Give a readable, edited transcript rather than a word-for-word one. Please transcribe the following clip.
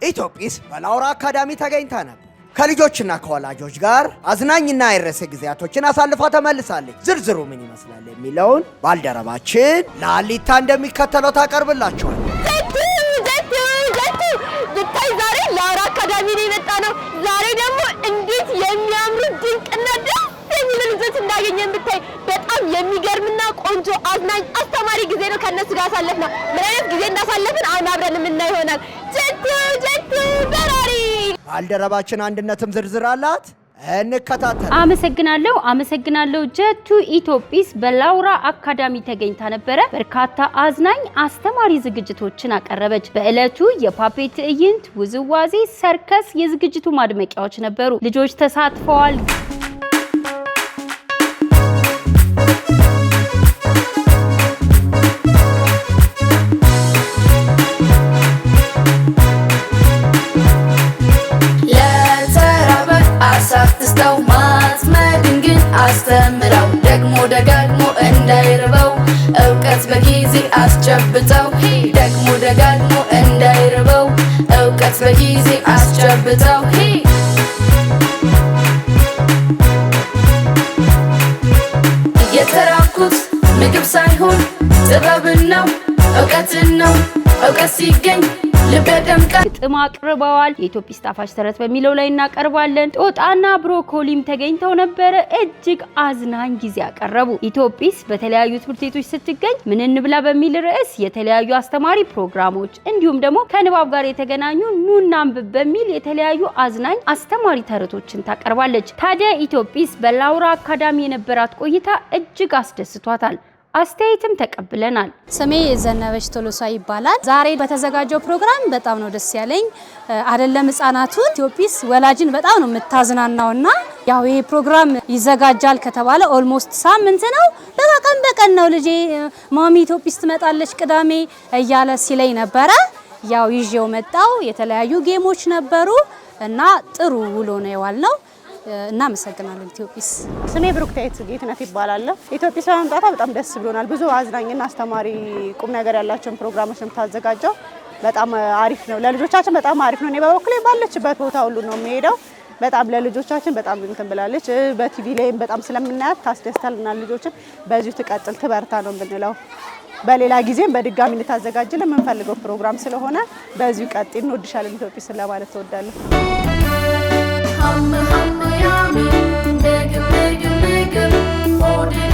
ኢትዮጲስ በላውራ አካዳሚ ተገኝታ ነበር። ከልጆችና ከወላጆች ጋር አዝናኝና አይረሴ ጊዜያቶችን አሳልፋ ተመልሳለች። ዝርዝሩ ምን ይመስላል የሚለውን ባልደረባችን ላሊታ እንደሚከተለው ታቀርብላችኋል። ብታይ ዛሬ ላውራ አካዳሚ ላይ መጣ ነው። ዛሬ ደግሞ እንዴት የሚያምሩ ድንቅና ደስ የሚሉ ልጆች እንዳገኘን ብታይ በጣም የሚገርምና ቆንጆ አዝናኝ አስተማሪ ጊዜ ነው ከነሱ ጋር አሳለፍነው። ምን አይነት ጊዜ እንዳሳለፍን አሁን አብረን የምናየው ይሆናል። ጀቱ በራሪ ባልደረባችን አንድነትም ዝርዝር አላት። እንከታተል። አመሰግናለሁ ጀቱ። ኢትዮጲስ በላውራ አካዳሚ ተገኝታ ነበረ። በርካታ አዝናኝ አስተማሪ ዝግጅቶችን አቀረበች። በእለቱ የፓፔት ትዕይንት፣ ውዝዋዜ፣ ሰርከስ የዝግጅቱ ማድመቂያዎች ነበሩ። ልጆች ተሳትፈዋል። አሳፍስተው ማጥመድን ግን አስተምረው ደግሞ ደጋግሞ እንዳይርበው እውቀት በጊዜ አስጨብጠው ደግሞ ደጋግሞ እንዳይርበው እውቀት በጊዜ አስጨብጠው የተራኩት ምግብ ሳይሆን ጥበብን ነው እውቀትን ነው እውቀት ሲገኝ ግጥም አቅርበዋል። የኢትዮጲስ ጣፋጭ ተረት በሚለው ላይ እናቀርባለን። ጦጣና ብሮኮሊም ተገኝተው ነበረ። እጅግ አዝናኝ ጊዜ አቀረቡ። ኢትዮጲስ በተለያዩ ትምህርት ቤቶች ስትገኝ ምን እንብላ በሚል ርዕስ የተለያዩ አስተማሪ ፕሮግራሞች እንዲሁም ደግሞ ከንባብ ጋር የተገናኙ ኑና አንብብ በሚል የተለያዩ አዝናኝ አስተማሪ ተረቶችን ታቀርባለች። ታዲያ ኢትዮጲስ በላውራ አካዳሚ የነበራት ቆይታ እጅግ አስደስቷታል። አስተያየትም ተቀብለናል። ስሜ ዘነበች ቶሎሳ ይባላል። ዛሬ በተዘጋጀው ፕሮግራም በጣም ነው ደስ ያለኝ። አይደለም ህፃናቱን ኢትዮጲስ ወላጅን በጣም ነው የምታዝናናውና ያው ይሄ ፕሮግራም ይዘጋጃል ከተባለ ኦልሞስት ሳምንት ነው። በቀን ነው ልጄ ማሚ ኢትዮጲስ ትመጣለች ቅዳሜ እያለ ሲለኝ ነበረ። ያው ይዤው መጣው። የተለያዩ ጌሞች ነበሩ እና ጥሩ ውሎ ነው የዋልነው። እናመሰግናለን ኢትዮጲስ። ስሜ ብሩክታይት ጌትነት ይባላል። ኢትዮጲስ በመምጣቷ በጣም ደስ ብሎናል። ብዙ አዝናኝና አስተማሪ ቁም ነገር ያላቸውን ፕሮግራሞች የምታዘጋጀው በጣም አሪፍ ነው። ለልጆቻችን በጣም አሪፍ ነው። እኔ በበኩሌ ባለችበት ቦታ ሁሉ ነው የሚሄደው። በጣም ለልጆቻችን በጣም እንትን ብላለች። በቲቪ ላይም በጣም ስለምናያት ታስደስታልና ልጆችን በዚሁ ትቀጥል ትበርታ ነው የምንለው። በሌላ ጊዜም በድጋሚ እንታዘጋጅልን የምንፈልገው ፕሮግራም ስለሆነ በዚሁ ቀጥል እንወድሻለን ኢትዮጲስ ለማለት ተወዳለሁ። hum yummy, dig dig dig, oh